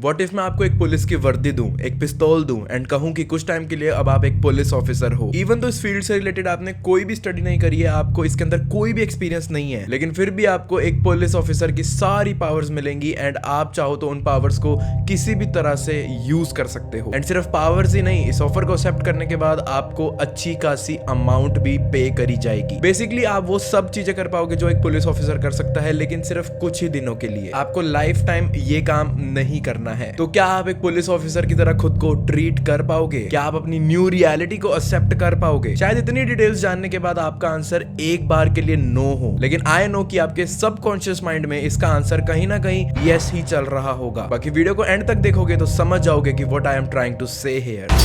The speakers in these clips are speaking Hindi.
व्हाट इफ मैं आपको एक पुलिस की वर्दी दूं, एक पिस्तौल दूं एंड कहूं कि कुछ टाइम के लिए अब आप एक पुलिस ऑफिसर हो। इवन तो इस फील्ड से रिलेटेड आपने कोई भी स्टडी नहीं करी है, आपको इसके अंदर कोई भी एक्सपीरियंस नहीं है, लेकिन फिर भी आपको एक पुलिस ऑफिसर की सारी पावर्स मिलेंगी एंड आप चाहो तो उन पावर्स को किसी भी तरह से यूज कर सकते हो। एंड सिर्फ पावर्स ही नहीं, इस ऑफर को एक्सेप्ट करने के बाद आपको अच्छी खासी अमाउंट भी पे करी जाएगी। बेसिकली आप वो सब चीजें कर पाओगे जो एक पुलिस ऑफिसर कर सकता है, लेकिन सिर्फ कुछ ही दिनों के लिए। आपको लाइफ टाइम ये काम नहीं करना है। तो क्या आप एक पुलिस ऑफिसर की तरह खुद को ट्रीट कर पाओगे? क्या आप अपनी न्यू रियलिटी को एक्सेप्ट कर पाओगे? शायद इतनी डिटेल्स जानने के बाद आपका आंसर एक बार के लिए नो हो, लेकिन आई नो कि आपके सबकॉन्शियस माइंड में इसका आंसर कहीं ना कहीं यस ही चल रहा होगा। बाकी वीडियो को एंड तक देखोगे तो समझ जाओगे कि what I am trying to say here.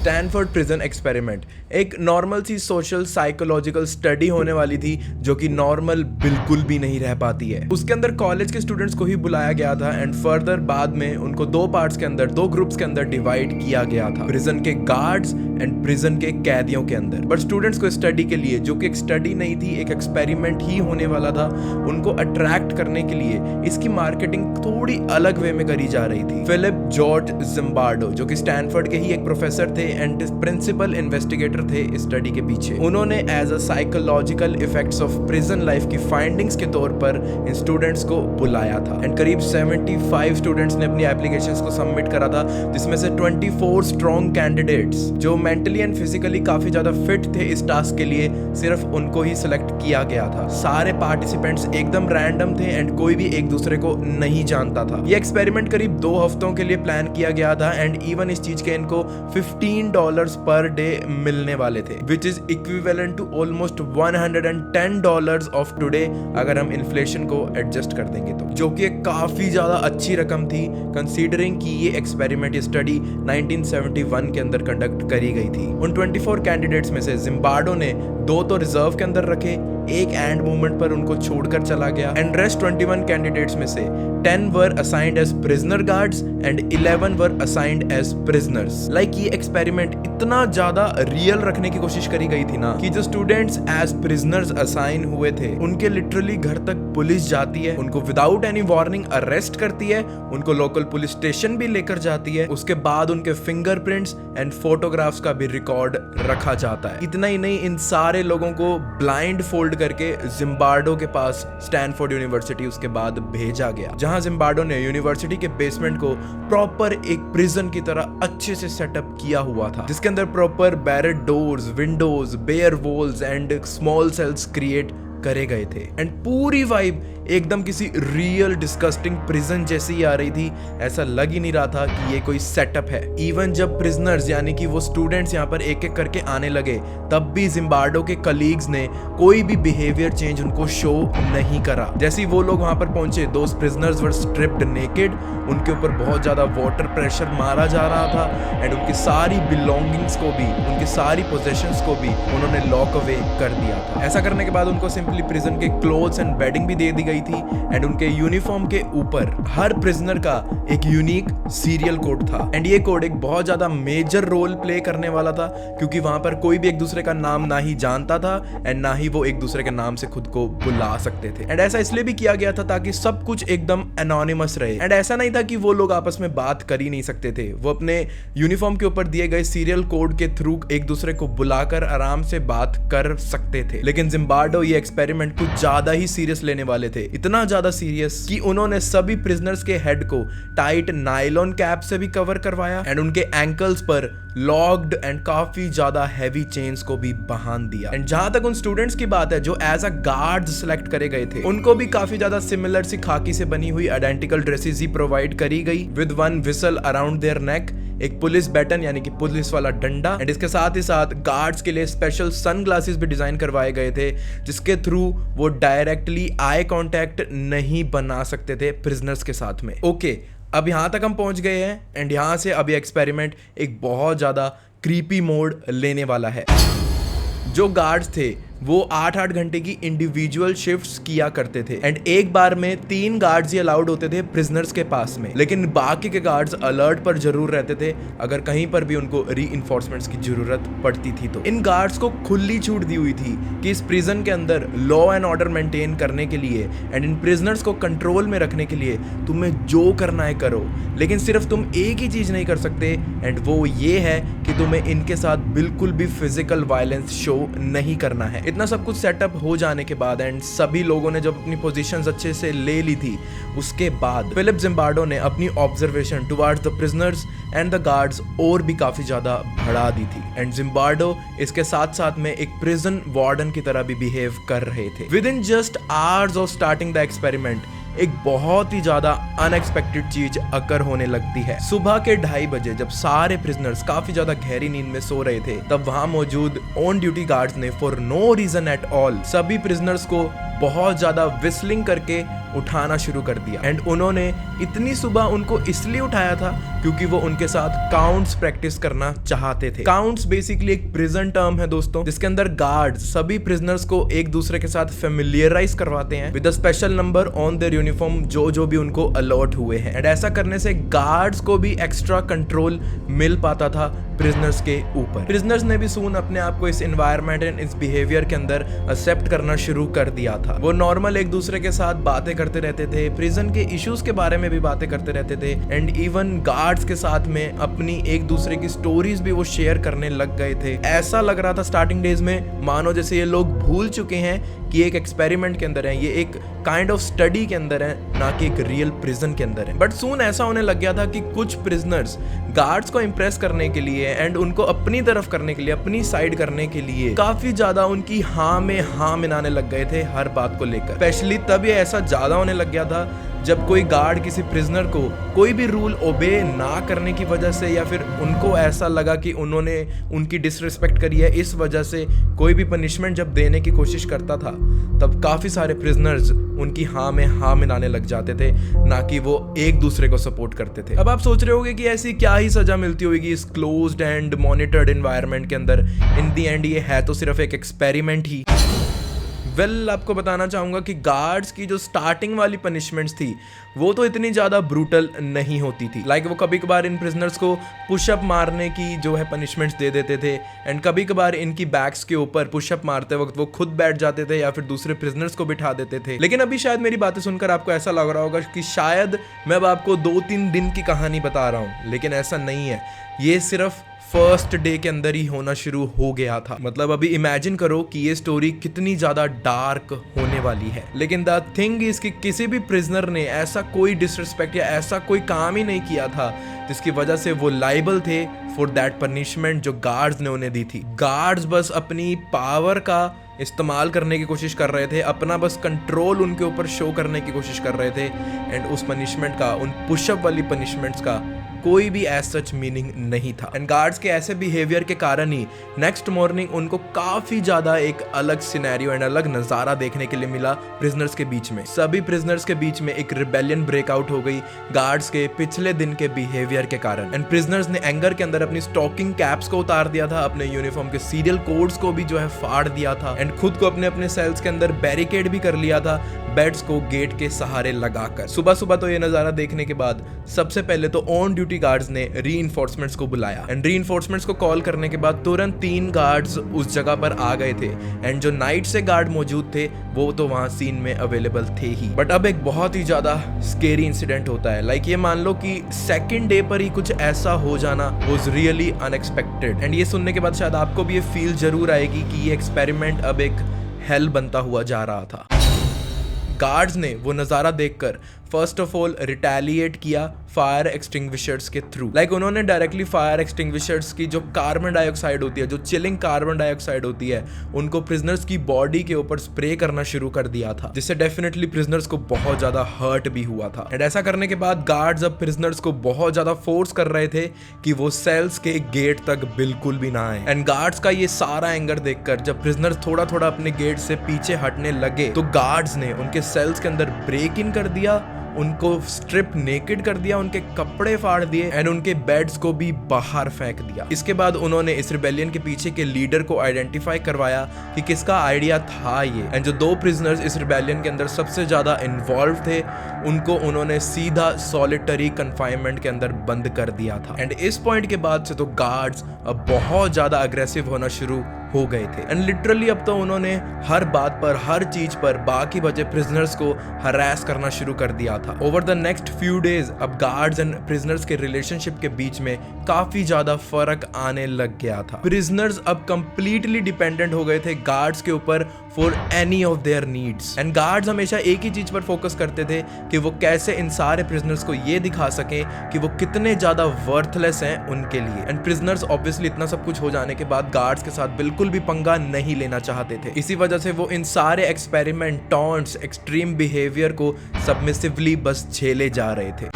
Stanford prison experiment एक नॉर्मल सी सोशल साइकोलॉजिकल स्टडी होने वाली थी, जो कि नॉर्मल बिल्कुल भी नहीं रह पाती है। उसके अंदर कॉलेज के स्टूडेंट्स को ही बुलाया गया था एंड फर्दर बाद में उनको दो पार्ट्स के अंदर, दो ग्रुप्स के अंदर डिवाइड किया गया था, प्रिजन के गार्ड्स एंड प्रिजन के कैदियों के अंदर। बट स्टूडेंट्स को स्टडी के लिए, जो कि एक स्टडी नहीं थी, एक एक्सपेरिमेंट ही होने वाला था, उनको अट्रैक्ट करने के लिए इसकी मार्केटिंग थोड़ी अलग वे में करी जा रही थी। फिलिप जॉर्ज जिम्बार्डो, जो कि स्टैनफोर्ड के ही एक प्रोफेसर थे एंड प्रिंसिपल इन्वेस्टिगेटर थे इस स्टडी के पीछे, उन्होंने as a psychological effects of prison life की फाइंडिंग्स के तौर पर इन स्टूडेंट्स को बुलाया था एंड करीब 75 स्टूडेंट्स ने अपनी एप्लीकेशंस को सबमिट करा था, जिसमें से 24 स्ट्रॉन्ग कैंडिडेट्स जो मेंटली एंड फिजिकली काफी ज्यादा फिट थे इस टास्क के लिए, सिर्फ उनको ही सिलेक्ट किया गया था। सारे पार्टिसिपेंट्स एकदम रैंडम थे एंड कोई भी एक दूसरे को नहीं जानता था। ये एक्सपेरिमेंट करीब 2 हफ्तों के लिए प्लान किया गया था एंड इवन इस चीज के इनको $15 पर डे मिलने वाले थे, which is equivalent to almost $110 of today अगर हम इन्फ्लेशन को एडजस्ट कर देंगे तो, जो कि एक काफी ज्यादा अच्छी रकम थी कंसीडरिंग कि ये एक्सपेरिमेंट, ये स्टडी 1971 के अंदर कंडक्ट करी गई थी। उन 24 कैंडिडेट्स में से जिम्बार्डो ने 2 तो रिजर्व के अंदर रखे, एक एंड मूवमेंट पर उनको छोड़कर चला गया एंड रेस्ट 21 कैंडिडेट्स में से 10 were assigned as prisoner guards and 11 were assigned as prisoners. Like ये एक्सपेरिमेंट इतना ज्यादा रियल रखने की कोशिश करी गई थी ना, कि जो स्टूडेंट्स एज प्रिजनर्स असाइन हुए थे उनके लिटरली घर तक पुलिस जाती है, उनको विदाउट एनी वार्निंग अरेस्ट करती है, उनको लोकल पुलिस स्टेशन भी लेकर जाती है, उसके बाद उनके फिंगरप्रिंट्स एंड फोटोग्राफ्स का भी रिकॉर्ड रखा जाता है। इतना ही नहीं, इन सारे लोगों को ब्लाइंड फोल्ड करके जिम्बार्डो के पास स्टैनफोर्ड यूनिवर्सिटी उसके बाद भेजा गया, जहां जिम्बार्डो ने यूनिवर्सिटी के बेसमेंट को प्रॉपर एक प्रिजन की तरह अच्छे से सेटअप किया हुआ था, जिसके अंदर proper barred doors, windows, bare walls and small cells create करे गए थे एंड पूरी वाइब एकदम किसी रियल डिस्गस्टिंग प्रिजन जैसी ही आ रही थी। ऐसा लग ही नहीं रहा था कि ये कोई सेटअप है। इवन जब प्रिजनर्स यानी कि वो स्टूडेंट्स यहाँ पर एक एक करके आने लगे, तब भी जिम्बार्डो के कलीग्स ने कोई भी बिहेवियर चेंज उनको शो नहीं करा। जैसे ही वो लोग वहां पर पहुंचे, दोस प्रिजनर्स वर स्ट्रिप्ड नेकेड, उनके ऊपर बहुत ज्यादा वाटर प्रेशर मारा जा रहा था एंड उनकी सारी बिलोंगिंग्स को भी, उनकी सारी पोजेशंस को भी उन्होंने लॉक अवे कर दिया था। ऐसा करने के बाद उनको सिंपली प्रिजन के क्लोथ्स एंड बेडिंग भी दे दी गई थी एंड उनके यूनिफॉर्म के ऊपर हर प्रिजनर का एक यूनिक सीरियल कोड था एंड ये कोड एक बहुत ज्यादा मेजर रोल प्ले करने वाला था, क्योंकि वहां पर कोई भी एक दूसरे का नाम ना ही जानता था एंड ना ही वो एक दूसरे के नाम से खुद को बुला सकते थे। एंड ऐसा इसलिए भी किया गया था ताकि सब कुछ एकदम एनोनिमस रहे एंड ऐसा नहीं था कि वो लोग आपस में बात कर ही नहीं सकते थे, वो अपने यूनिफॉर्म के ऊपर दिए गए सीरियल कोड के थ्रू एक दूसरे को बुलाकर आराम से बात कर सकते थे। लेकिन जिम्बार्डो ये एक्सपेरिमेंट कुछ ज्यादा ही सीरियस लेने वाले थे, इतना ज्यादा सीरियस कि उन्होंने सभी प्रिजनर्स के हेड को टाइट नायलॉन कैप से भी कवर करवाया एंड उनके एंकल्स पर लॉक्ड एंड काफी ज्यादा हैवी चेन्स को भी बांध दिया। एंड जहां तक उन स्टूडेंट्स की बात है जो एज अ गार्ड्स सिलेक्ट करे गए थे, उनको भी काफी ज्यादा सिमिलर सी खाकी से बनी हुई आइडेंटिकल ड्रेसेस ही प्रोवाइड करी गई with one whistle around their neck, एक पुलिस बैटन यानी कि पुलिस वाला डंडा एंड इसके साथ ही साथ गार्ड्स के लिए स्पेशल सनग्लासेस भी डिजाइन करवाए गए थे, जिसके थ्रू वो डायरेक्टली आई कांटेक्ट नहीं बना सकते थे प्रिजनर्स के साथ में। ओके, अब यहां तक हम पहुंच गए हैं एंड यहां से अब ये एक्सपेरिमेंट एक बहुत ज्यादा क्रीपी मोड लेने वाला है। जो गार्ड्स थे वो 8-8 घंटे की इंडिविजुअल शिफ्ट्स किया करते थे एंड एक बार में 3 गार्ड्स ही अलाउड होते थे प्रिजनर्स के पास में, लेकिन बाकी के गार्ड्स अलर्ट पर जरूर रहते थे अगर कहीं पर भी उनको रीइंफोर्समेंट्स की जरूरत पड़ती थी। तो इन गार्ड्स को खुली छूट दी हुई थी कि इस प्रिजन के अंदर लॉ एंड ऑर्डर मेंटेन करने के लिए एंड इन प्रिजनर्स को कंट्रोल में रखने के लिए तुम्हें जो करना है करो, लेकिन सिर्फ तुम एक ही चीज नहीं कर सकते एंड वो ये है कि तुम्हें इनके साथ बिल्कुल भी फिजिकल वायलेंस शो नहीं करना है। इतना सब कुछ सेटअप हो जाने के बाद एंड सभी लोगों ने जब अपनी पोजीशंस अच्छे से ले ली थी, उसके बाद फिलिप जिम्बार्डो ने अपनी observation towards the prisoners and the guards और भी काफी ज्यादा बढ़ा दी थी एंड जिम्बार्डो इसके साथ साथ में एक प्रिजन वार्डन की तरह भी बिहेव कर रहे थे। With in just hours of starting the experiment एक बहुत ही ज्यादा अनएक्सपेक्टेड चीज अकर होने लगती है। सुबह के 2:30 बजे जब सारे प्रिजनर्स काफी ज्यादा गहरी नींद में सो रहे थे, तब वहां मौजूद ऑन ड्यूटी गार्ड्स ने for no reason at all सभी प्रिजनर्स को बहुत ज्यादा विस्लिंग करके उठाना शुरू कर दिया एंड उन्होंने इतनी सुबह उनको इसलिए उठाया था क्योंकि वो उनके साथ काउंट्स प्रैक्टिस करना चाहते थे। काउंट्स बेसिकली एक प्रिजन टर्म है दोस्तों, जिसके अंदर गार्ड्स सभी प्रिजनर्स को एक दूसरे के साथ फेमिलियराइज करवाते हैं with a special number on their uniform जो भी उनको अलॉट हुए हैं एंड ऐसा करने से गार्ड्स को भी एक्स्ट्रा कंट्रोल मिल पाता था प्रिजनर्स के ऊपर। प्रिजनर्स ने भी सून अपने आप को इस एनवायरनमेंट एंड इस बिहेवियर के अंदर एक्सेप्ट करना शुरू कर दिया था। वो नॉर्मल एक दूसरे के साथ बातें करते रहते थे, प्रिजन के इश्यूज के बारे में भी बातें करते रहते थे एंड इवन गार्ड्स के साथ में अपनी एक दूसरे की स्टोरीज भी वो शेयर करने लग गए थे। ऐसा लग रहा था स्टार्टिंग डेज में मानो जैसे ये लोग भूल चुके हैं कि एक एक्सपेरिमेंट के अंदर है, ये एक काइंड ऑफ स्टडी के अंदर है, ना कि एक रियल प्रिजन के अंदर है। बट सून ऐसा होने लग गया था कि कुछ प्रिजनर्स गार्ड्स को इंप्रेस करने के लिए एंड उनको अपनी तरफ करने के लिए, अपनी साइड करने के लिए काफी ज्यादा उनकी हाँ में हाँ मिलाने लग गए थे हर बात को लेकर। स्पेशली तब ये ऐसा ज्यादा होने लग गया था जब कोई गार्ड किसी प्रिजनर को कोई भी रूल ओबे ना करने की वजह से या फिर उनको ऐसा लगा कि उन्होंने उनकी डिसरिस्पेक्ट करी है, इस वजह से कोई भी पनिशमेंट जब देने की कोशिश करता था, तब काफी सारे प्रिजनर्स उनकी हाँ में हाँ मिलाने लग जाते थे, ना कि वो एक दूसरे को सपोर्ट करते थे। अब आप सोच रहे होंगे कि ऐसी क्या ही सजा मिलती होगी इस क्लोज्ड एंड मॉनिटर्ड एनवायरनमेंट के अंदर। इन दी एंड ये है तो सिर्फ एक एक्सपेरिमेंट ही। आपको बताना चाहूंगा कि गार्ड्स की जो स्टार्टिंग वाली पनिशमेंट्स थी वो तो इतनी ज्यादा ब्रूटल नहीं होती थी। लाइक वो कभी कभार इन प्रिजनर्स को पुशअप मारने की जो है पनिशमेंट्स दे देते थे एंड कभी कभार इनकी बैक्स के ऊपर पुशअप मारते वक्त वो खुद बैठ जाते थे या फिर दूसरे प्रिजनर्स को बिठा देते थे। लेकिन अभी शायद मेरी बातें सुनकर आपको ऐसा लग रहा होगा कि शायद मैं अब आपको 2-3 दिन की कहानी बता रहा हूँ, लेकिन ऐसा नहीं है। ये सिर्फ फर्स्ट डे के अंदर ही होना शुरू हो गया था। मतलब अभी इमेजिन करो कि ये स्टोरी कितनी ज्यादा डार्क होने वाली है। लेकिन द थिंग इज कि किसी भी प्रिजनर ने ऐसा कोई डिसरिस्पेक्ट या ऐसा कोई काम ही नहीं किया था जिसकी वजह से वो लाइबल थे फॉर दैट पनिशमेंट जो गार्ड्स ने उन्हें दी थी। गार्ड्स बस अपनी पावर का इस्तेमाल करने की कोशिश कर रहे थे, अपना बस कंट्रोल उनके ऊपर शो करने की कोशिश कर रहे थे एंड उस पनिशमेंट का, उन पुशअप वाली पनिशमेंट्स का कोई भी एज सच मीनिंग नहीं था। एंड गार्ड्स के ऐसे बिहेवियर के कारण ही नेक्स्ट मॉर्निंग उनको काफी ज्यादा एक अलग सिनेरियो एंड अलग नजारा देखने के लिए मिला प्रिजनर्स के बीच में। सभी प्रिजनर्स के बीच में एक रिबेलियन ब्रेकआउट हो गई गार्ड्स के पिछले दिन के बिहेवियर के कारण। एंड प्रिजनर्स ने एंगर के अंदर अपनी स्टॉकिंग कैप्स को उतार दिया था, अपने यूनिफॉर्म के सीरियल कोड्स को भी जो है फाड़ दिया था एंड खुद को अपने अपने सेल्स के अंदर बैरिकेड भी कर लिया था, बेड्स को गेट के सहारे लगाकर। सुबह सुबह तो ये नजारा देखने के बाद सबसे पहले तो ऑन ड्यूटी गार्ड्स ने रीइंफोर्समेंट्स को बुलाया एंड रीइंफोर्समेंट्स को कॉल करने के बाद तुरंत 3 गार्ड्स उस जगह पर आ गए थे एंड जो नाइट से गार्ड मौजूद थे वो तो वहां सीन में अवेलेबल थे ही। बट अब एक बहुत ही ज्यादा स्केरी इंसिडेंट होता है। लाइक ये मान लो कि सेकंड डे पर ही कुछ ऐसा हो जाना वाज रियली अनएक्सपेक्टेड एंड ये सुनने के बाद शायद आपको भी ये फील जरूर आएगी कि ये एक्सपेरिमेंट अब एक हेल बनता हुआ जा रहा था। गार्ड्स ने वो नज़ारा देखकर फर्स्ट ऑफ ऑल रिटेलिएट किया फायर एक्सटिंग्विशर्स के थ्रू। लाइक उन्होंने डायरेक्टली फायर एक्सटिंग्विशर्स की जो कार्बन डाइऑक्साइड होती है, जो चिलिंग कार्बन डाइऑक्साइड होती है, उनको प्रिजनर्स की बॉडी के ऊपर स्प्रे करना शुरू कर दिया था, जिससे डेफिनेटली प्रिजनर्स को बहुत ज्यादा हर्ट भी हुआ था। एंड ऐसा करने के बाद गार्ड्स अब प्रिजनर्स को बहुत ज्यादा फोर्स कर रहे थे कि वो सेल्स के गेट तक बिल्कुल भी ना आए। एंड गार्ड्स का ये सारा एंगर देखकर जब प्रिजनर्स थोड़ा थोड़ा अपने गेट से पीछे हटने लगे तो गार्ड्स ने उनके सेल्स के अंदर ब्रेक इन कर दिया उनको स्ट्रिप नेकेड कर दिया, उनके कपड़े फाड़ दिए एंड उनके बेड्स को भी बाहर फेंक दिया। इसके बाद उन्होंने इस रिबेलियन के पीछे के लीडर को आइडेंटिफाई करवाया कि किसका आइडिया था ये, एंड जो 2 प्रिजनर्स इस रिबेलियन के अंदर सबसे ज्यादा इन्वॉल्व थे उनको उन्होंने सीधा सॉलिटरी कन्फाइनमेंट के अंदर बंद कर दिया था। एंड इस पॉइंट के बाद से तो गार्ड्स अब बहुत ज्यादा अग्रेसिव होना शुरू हो गए थे एंड लिटरली अब तो उन्होंने हर बात पर, हर चीज पर बाकी बचे प्रिजनर्स को हरास करना शुरू कर दिया था। Over the next few days अब गार्ड्स एंड प्रिजनर्स के रिलेशनशिप के बीच में काफी ज्यादा फर्क आने लग गया था। प्रिजनर्स अब कंप्लीटली डिपेंडेंट हो गए थे गार्ड्स के ऊपर for any of their needs and guards हमेशा एक ही चीज पर फोकस करते थे कि वो कैसे इन सारे प्रिजनर्स को ये दिखा सकें कि वो कितने ज्यादा वर्थलेस हैं उनके लिए। एंड प्रिजनर्स ऑब्वियसली इतना सब कुछ हो जाने के बाद गार्ड्स के साथ बिल्कुल भी पंगा नहीं लेना चाहते थे। इसी वजह से वो इन सारे एक्सपेरिमेंट, टॉन्ट्स, एक्सट्रीम बिहेवियर को सबमिसिवली बस झेले जा रहे थे।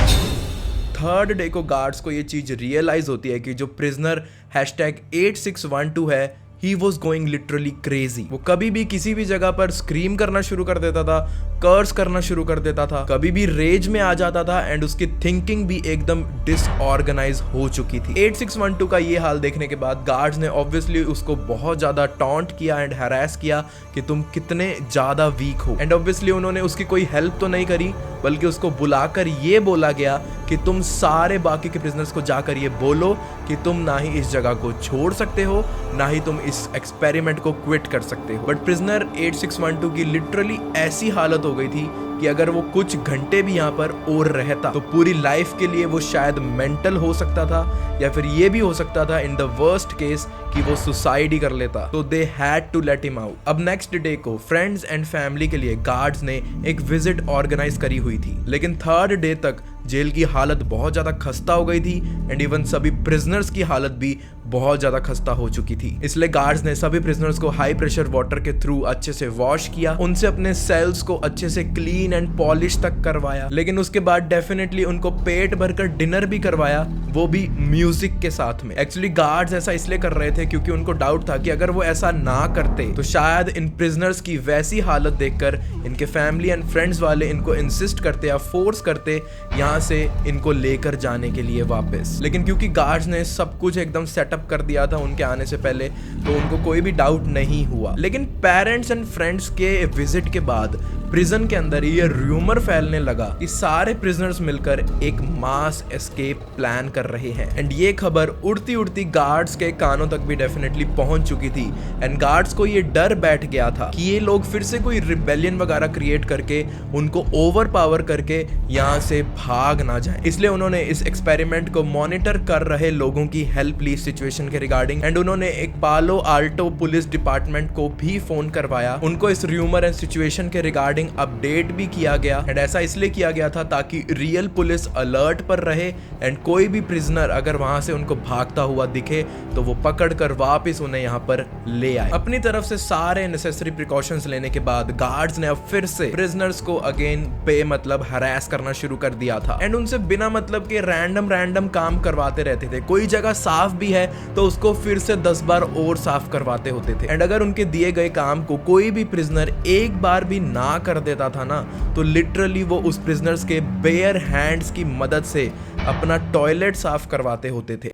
थर्ड डे को गार्ड्स को ये चीज रियलाइज होती है कि जो प्रिजनर #8612 है he was going literally crazy. वो कभी भी किसी भी जगह पर स्क्रीम करना शुरू कर देता था, कर्स करना शुरू कर देता था, कभी भी रेज में आ जाता था एंड उसकी थिंकिंग भी एकदम डिसऑर्गेनाइज हो चुकी थी। 8612 का ये हाल देखने के बाद गार्ड्स ने ऑब्वियसली उसको बहुत ज्यादा टॉन्ट किया एंड हरास किया कि तुम कितने ज्यादा वीक हो। एंड ऑब्वियसली उन्होंने उसकी कोई हेल्प तो नहीं करी, बल्कि उसको बुलाकर ये बोला गया कि तुम सारे बाकी के प्रिजनर्स को जाकर ये बोलो कि तुम ना ही इस जगह को छोड़ सकते हो, ना ही तुम इस एक्सपेरिमेंट को क्विट कर सकते हो। बट प्रिजनर 8612 की लिटरली ऐसी हालत हो गई थी कि अगर वो कुछ घंटे भी यहाँ पर और रहता तो पूरी लाइफ के लिए वो शायद मेंटल हो सकता था, या फिर ये भी हो सकता था इन द वर्स्ट केस कि वो सुसाइड ही कर लेता। तो they had to let him out. अब नेक्स्ट डे को फ्रेंड्स एंड फैमिली के लिए गार्ड्स ने एक विजिट ऑर्गेनाइज करी हुई थी, लेकिन थर्ड डे तक जेल की हालत बहुत ज्यादा खस्ता हो गई थी एंड इवन सभी प्रिजनर्स की हालत भी बहुत ज्यादा खस्ता हो चुकी थी। इसलिए गार्ड्स ने सभी प्रिजनर्स को हाई प्रेशर वाटर के थ्रू अच्छे से वॉश किया, उनसे अपने सेल्स को अच्छे से क्लीन एंड पॉलिश तक करवाया, लेकिन उसके बाद डेफिनेटली उनको पेट भरकर डिनर भी करवाया, वो भी म्यूजिक के साथ में। एक्चुअली गार्ड्स ऐसा इसलिए कर रहे थे क्योंकि उनको डाउट था कि अगर वो ऐसा ना करते तो शायद इन प्रिजनर्स की वैसी हालत देखकर इनके फैमिली एंड फ्रेंड्स वाले इनको इंसिस्ट करते या फोर्स करते यहाँ से इनको लेकर जाने के लिए वापस। लेकिन क्योंकि गार्ड्स ने सब कुछ एकदम सेटअप कर दिया था उनके आने से पहले, तो उनको कोई भी डाउट नहीं हुआ। लेकिन पेरेंट्स एंड फ्रेंड्स के विजिट के बाद प्रिजन के अंदर ये रूमर फैलने लगा कि सारे प्रिजनर्स मिलकर एक मास एस्केप प्लान कर रहे हैं एंड ये खबर उड़ती उड़ती गार्ड्स के कानों तक भी डेफिनेटली पहुंच चुकी थी। एंड गार्ड्स को ये डर बैठ गया था कि ये लोग फिर से कोई रिबेलियन वगैरह क्रिएट करके उनको ओवर पावर करके यहाँ से भाग ना जाए। इसलिए उन्होंने इस एक्सपेरिमेंट को मॉनिटर कर रहे लोगों की हेल्प ली सिचुएशन के रिगार्डिंग, एंड उन्होंने एक पालो आल्टो पुलिस डिपार्टमेंट को भी फोन करवाया। उनको इस रूमर एंड सिचुएशन के रिगार्डिंग अपडेट भी किया गया एंड ऐसा इसलिए किया गया था ताकि रियल पुलिस अलर्ट पर रहे एंड कोई भी प्रिजनर अगर वहां से उनको भागता हुआ दिखे तो वो पकड़कर वापस उन्हें यहाँ पर ले आए। अपनी तरफ से सारे नेसेसरी प्रिकॉशंस लेने के बाद गार्ड्स ने अब फिर से प्रिजनर्स को अगेन मतलब हरास करना शुरू कर दिया था एंड उनसे बिना मतलब के रैंडम काम करवाते रहते थे। कोई जगह साफ भी है तो उसको फिर से 10 बार और साफ करवाते होते थे एंड अगर उनके दिए गए काम को कोई भी प्रिजनर एक बार भी ना कर देता था ना, तो लिटरली वो उस प्रिजनर्स के बेयर हैंड्स की मदद से अपना टॉयलेट साफ करवाते होते थे।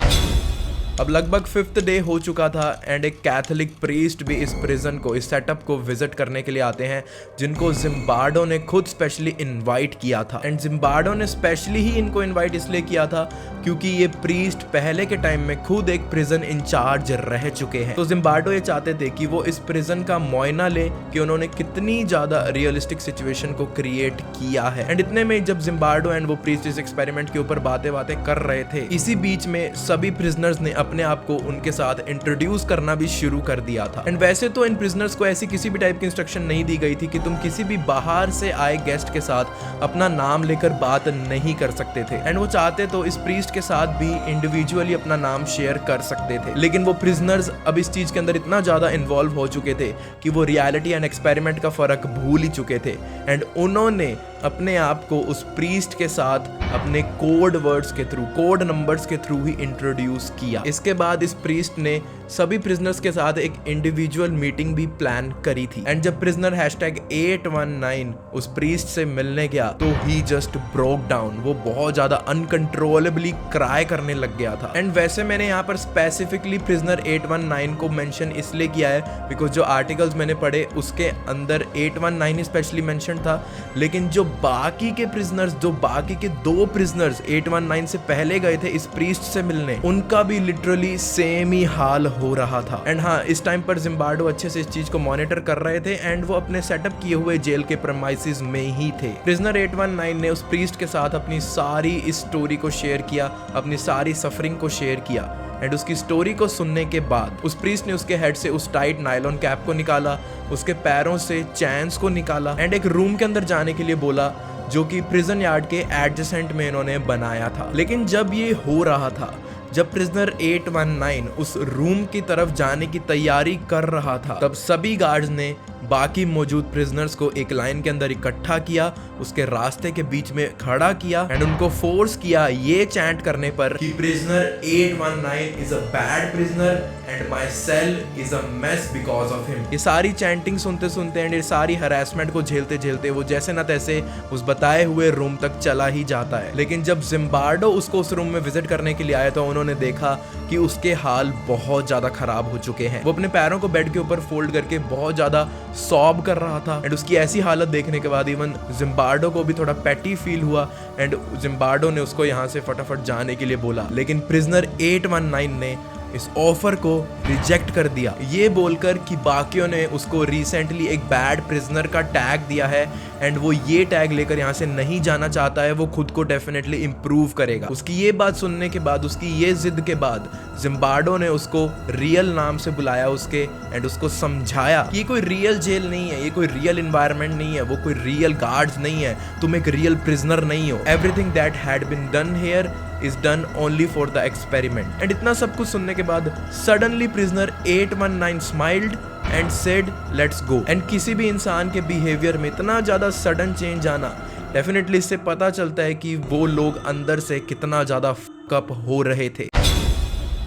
अब लगभग 5th डे हो चुका था एंड एक कैथोलिक प्रीस्ट भी इस प्रिजन को, इस सेटअप को विजिट करने के लिए आते हैं, जिनको जिम्बार्डो ने खुद स्पेशली इनवाइट किया था। एंड जिम्बार्डो ने स्पेशली ही इनको इनवाइट इसलिए किया था क्योंकि ये प्रीस्ट पहले के टाइम में खुद एक प्रिजन इंचार्ज रह चुके हैं। तो जिम्बार्डो ये चाहते थे कि वो इस प्रिजन का मुआयना ले कि उन्होंने कितनी ज्यादा रियलिस्टिक सिचुएशन को क्रिएट किया है। एंड इतने में जब जिम्बार्डो एंड वो प्रीस्ट इस एक्सपेरिमेंट के ऊपर बातें कर रहे थे, इसी बीच में सभी प्रिजनर्स ने अपने आप को उनके साथ इंट्रोड्यूस करना भी शुरू कर दिया था। एंड वैसे तो इन प्रिजनर्स को ऐसी किसी भी टाइप की इंस्ट्रक्शन नहीं दी गई थी कि तुम किसी भी बाहर से आए गेस्ट के साथ अपना नाम लेकर बात नहीं कर सकते थे। एंड वो चाहते तो इस प्रीस्ट के साथ भी इंडिविजुअली अपना नाम शेयर कर सकते थे, लेकिन वो प्रिजनर्स अब इस चीज के अंदर इतना ज्यादा इन्वॉल्व हो चुके थे कि वो रियलिटी एंड एक्सपेरिमेंट का फर्क भूल ही चुके थे एंड उन्होंने अपने आप को उस प्रीस्ट के साथ अपने कोड वर्ड्स के थ्रू, कोड नंबर्स के थ्रू ही इंट्रोड्यूस किया। इसके बाद इस प्रीस्ट ने सभी प्रिजनर्स के साथ एक इंडिविजुअल मीटिंग भी प्लान करी थी। एंड जब प्रिजनर #819 उस प्रीस्ट से मिलने गया तो ही जस्ट ब्रोक डाउन। वो बहुत ज्यादा अनकंट्रोलेबली क्राई करने लग गया था। एंड वैसे मैंने यहाँ पर स्पेसिफिकली प्रिजनर 819 को मेंशन इसलिए किया है बिकॉज जो आर्टिकल्स मैंने पढ़े उसके अंदर 819 स्पेशली मेंशन था, लेकिन जो बाकी के प्रिजनर्स, जो बाकी के 2 प्रिजनर्स 819 से पहले गए थे इस प्रीस्ट से मिलने, उनका भी लिटरली सेम ही हाल हो रहा था। एंड हाँ, इस टाइम पर जिम्बार्डो अच्छे से इस चीज को मॉनिटर कर रहे थे एंड वो अपने सेटअप किए हुए जेल के प्रेमाइसेस में ही थे। प्रिजनर 819 ने उस प्रीस्ट के साथ अपनी सारी इस स्टोरी को शेयर किया, अपनी सारी सफरिंग को शेयर किया। एंड उसकी स्टोरी को सुनने के बाद उस प्रीस्ट ने उसके हेड से उस टाइट नायलॉन कैप को निकाला, उसके पैरों से चैन्स को निकाला एंड एक रूम के अंदर जाने के लिए बोला जो कि प्रिजन यार्ड के एडजेसेंट में इन्होंने बनाया था। लेकिन जब ये हो रहा था, जब प्रिजनर 819 उस रूम की तरफ जाने की तैयारी कर रहा था, तब सभी गार्ड्स ने बाकी मौजूद प्रिजनर्स को एक लाइन के अंदर इकट्ठा किया, उसके रास्ते के बीच में खड़ा किया एंड उनको फोर्स किया ये चैंट करने पर कि prisoner 819 is a bad prisoner and my cell is a mess because of him. ये सारी चैंटिंग सुनते सुनते एंड ये सारी हरासमेंट को झेलते झेलते वो जैसे ना तैसे उस बताए हुए रूम तक चला ही जाता है। लेकिन जब जिम्बार्डो उसको उस रूम में विजिट करने के लिए आया तो उन्होंने देखा कि उसके हाल बहुत ज्यादा खराब हो चुके हैं। वो अपने पैरों को बेड के ऊपर फोल्ड करके बहुत ज्यादा सॉब कर रहा था एंड उसकी ऐसी हालत देखने के बाद इवन जिम्बार्डो को भी थोड़ा पैटी फील हुआ एंड जिम्बार्डो ने उसको यहाँ से फटाफट जाने के लिए बोला। लेकिन प्रिजनर 819 ने इस ऑफर को रिजेक्ट कर दिया, ये बोलकर कि बाकियों ने उसको रिसेंटली एक बैड प्रिजनर का टैग दिया है एंड वो ये टैग लेकर यहाँ से नहीं जाना चाहता है, वो खुद को डेफिनेटली इंप्रूव करेगा। उसकी ये बात सुनने के बाद, उसकी ये जिद के बाद जिम्बार्डो ने उसको रियल नाम से बुलाया उसके एंड उसको समझाया कि ये कोई रियल जेल नहीं है, ये कोई रियल एनवायरनमेंट नहीं है, वो कोई रियल गार्ड्स नहीं है, तुम एक रियल प्रिजनर नहीं हो। Everything that had been done here is done only for the experiment। And इतना सब कुछ सुनने के बाद suddenly prisoner 819 smiled and said let's go। And किसी भी इंसान के बिहेवियर में इतना ज्यादा सडन चेंज आना, डेफिनेटली इससे पता चलता है कि वो लोग अंदर से कितना ज्यादा फक अप हो रहे थे।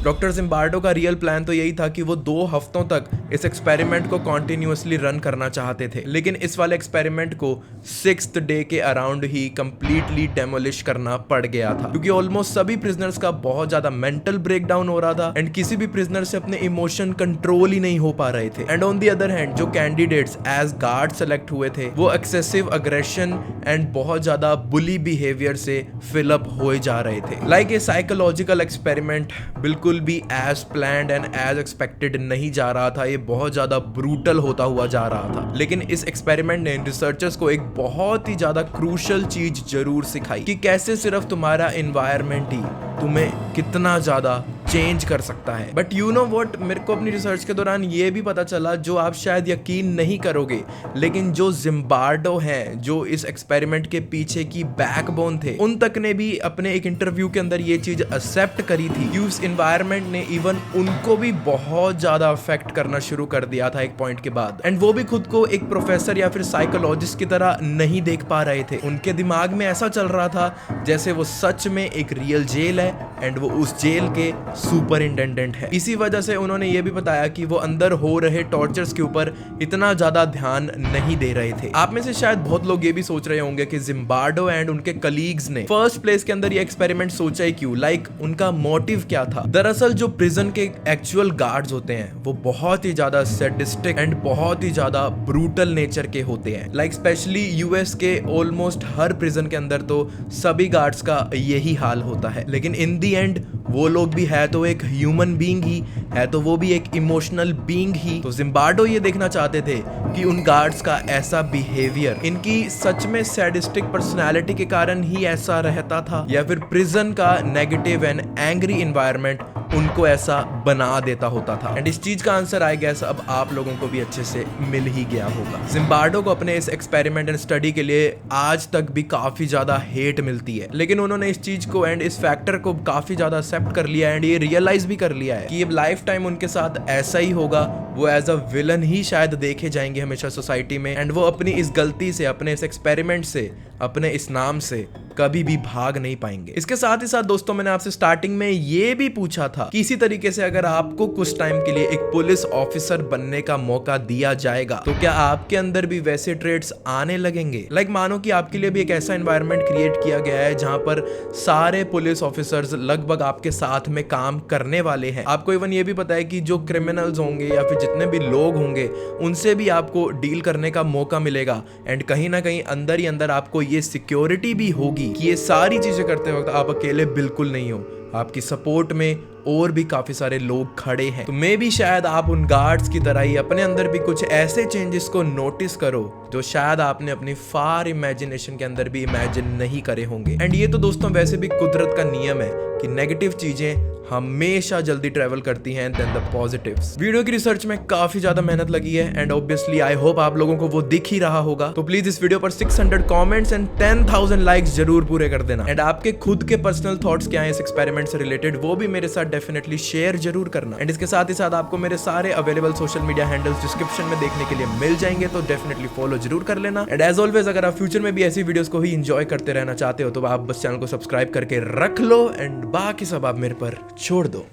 डॉक्टर जिम्बार्डो का रियल प्लान तो यही था कि वो 2 हफ्तों तक इस एक्सपेरिमेंट को कॉन्टिन्यूसली रन करना चाहते थे, लेकिन इस वाले एक्सपेरिमेंट को 6th डे के अराउंड ही कंप्लीटली डेमोलिश करना पड़ गया था, क्योंकि ऑलमोस्ट सभी प्रिजनर्स का बहुत ज्यादा मेंटल ब्रेकडाउन हो रहा था एंड किसी भी प्रिजनर से अपने इमोशन कंट्रोल ही नहीं हो पा रहे थे। And on the other hand जो कैंडिडेट्स एज गार्ड सेलेक्ट हुए थे वो एक्सेसिव अग्रेशन एंड बहुत ज्यादा बुली बिहेवियर से फिलअप हो जा रहे थे। लाइक ए साइकोलॉजिकल एक्सपेरिमेंट बिल्कुल भी as planned and as expected नहीं जा रहा था, ये बहुत ज्यादा ब्रूटल होता हुआ जा रहा था। लेकिन इस एक्सपेरिमेंट ने रिसर्चर्स को एक बहुत ही ज्यादा क्रूशियल चीज जरूर सिखाई कि कैसे सिर्फ तुम्हारा एनवायरनमेंट ही तुम्हें कितना ज्यादा चेंज कर सकता है। बट यू नो व्हाट, मेरे को अपनी रिसर्च के दौरान ये भी पता चला, जो आप शायद यकीन नहीं करोगे, लेकिन जो जिम्बार्डो हैं, जो इस एक्सपेरिमेंट के पीछे की बैकबोन थे, उन तक ने भी अपने एक इंटरव्यू के अंदर ये चीज एक्सेप्ट करी थी कि उस एनवायरनमेंट ने इवन उनको भी बहुत ज्यादा अफेक्ट करना शुरू कर दिया था एक पॉइंट के बाद। एंड वो भी खुद को एक प्रोफेसर या फिर साइकोलॉजिस्ट की तरह नहीं देख पा रहे थे। उनके दिमाग में ऐसा चल रहा था जैसे वो सच में एक रियल जेल है एंड वो उस जेल के सुपरिंटेंडेंट है। इसी वजह से उन्होंने ये भी बताया कि वो अंदर हो रहे टॉर्चर्स के ऊपर इतना ज्यादा ध्यान नहीं दे रहे थे। आप में से शायद बहुत लोग ये भी सोच रहे होंगे कि जिम्बार्डो एंड उनके कलीग्स ने फर्स्ट प्लेस के अंदर ये एक्सपेरिमेंट सोचा ही क्यों, लाइक उनका मोटिव क्या था। दरअसल जो प्रिजन के एक्चुअल गार्ड्स होते हैं वो बहुत ही ज्यादा सैडिस्टिक एंड बहुत ही ज्यादा ब्रूटल नेचर के होते हैं। लाइक स्पेशली यूएस के ऑलमोस्ट हर प्रिजन के अंदर तो सभी गार्ड्स का यही हाल होता है। लेकिन इन दी एंड वो लोग भी है तो एक ह्यूमन बीइंग ही है, तो वो भी एक इमोशनल बीइंग ही। तो जिम्बार्डो ये देखना चाहते थे कि उन गार्ड्स का ऐसा बिहेवियर इनकी सच में सैडिस्टिक पर्सनालिटी के कारण ही ऐसा रहता था, या फिर प्रिजन का नेगेटिव एंड एंग्री एनवायरनमेंट उनको ऐसा बना देता होता था। एंड इस चीज का आंसर आई गेस अब आप लोगों को भी अच्छे से मिल ही गया होगा। जिम्बार्डो को अपने इस एक्सपेरिमेंट एंड स्टडी के लिए आज तक भी काफी ज्यादा हेट मिलती है, लेकिन उन्होंने इस चीज को एंड इस फैक्टर को काफी ज्यादा एक्सेप्ट कर लिया एंड ये रियलाइज भी कर लिया है कि ये लाइफ टाइम उनके साथ ऐसा ही होगा। वो एज अ विलन ही शायद देखे जाएंगे हमेशा सोसाइटी में, एंड वो अपनी इस गलती से, अपने इस एक्सपेरिमेंट से, अपने इस नाम से कभी भी भाग नहीं पाएंगे। इसके साथ ही साथ दोस्तों, मैंने आपसे स्टार्टिंग में ये भी पूछा था कि इसी तरीके से अगर आपको कुछ टाइम के लिए एक पुलिस ऑफिसर बनने का मौका दिया जाएगा तो क्या आपके अंदर भी वैसे ट्रेड्स आने लगेंगे? लाइक मानो कि आपके लिए भी एक ऐसा एनवायरनमेंट क्रिएट किया गया है जहां पर सारे पुलिस ऑफिसर्स लगभग आपके साथ में काम करने वाले हैं। आपको इवन ये भी पता है कि जो क्रिमिनल्स होंगे या फिर जितने भी लोग होंगे उनसे भी आपको डील करने का मौका मिलेगा, एंड कहीं ना कहीं अंदर ही अंदर आपको ये सिक्योरिटी भी होगी कि ये सारी चीजें करते वक्त आप अकेले बिल्कुल नहीं हो, आपकी सपोर्ट में और भी काफी सारे लोग खड़े हैं। तो मे भी शायद आप उन गार्ड्स की तरह ही अपने अंदर भी कुछ ऐसे चेंजेस को नोटिस करो जो शायद आपने अपनी फार इमेजिनेशन के अंदर भी इमेजिन नहीं करे होंगे। एंड ये तो दोस्तों वैसे भी कुदरत का नियम है कि नेगेटिव चीजें हमेशा जल्दी ट्रेवल करती हैं देन द पॉजिटिव्स। वीडियो की रिसर्च में काफी ज्यादा मेहनत लगी है एंड ऑब्वियसली आई होप आप लोगों को वो दिख ही रहा होगा। तो प्लीज इस वीडियो पर 600 कमेंट्स एंड 10,000 लाइक्स जरूर पूरे कर देना। एंड आपके खुद के पर्सनल थॉट्स क्या हैं इस एक्सपेरिमेंट से रिलेटेड वो भी मेरे साथ डेफिनेटली शेयर जरूर करना। एंड इसके साथ ही साथ आपको मेरे सारे available social media handles description में देखने के लिए मिल जाएंगे, तो डेफिनेटली फॉलो जरूर कर लेना। एंड एज ऑलवेज अगर आप फ्यूचर में भी ऐसी वीडियोस को ही एंजॉय करते रहना चाहते हो तो आप बस चैनल को सब्सक्राइब करके रख लो एंड बाकी सब आप मेरे पर छोड़ दो।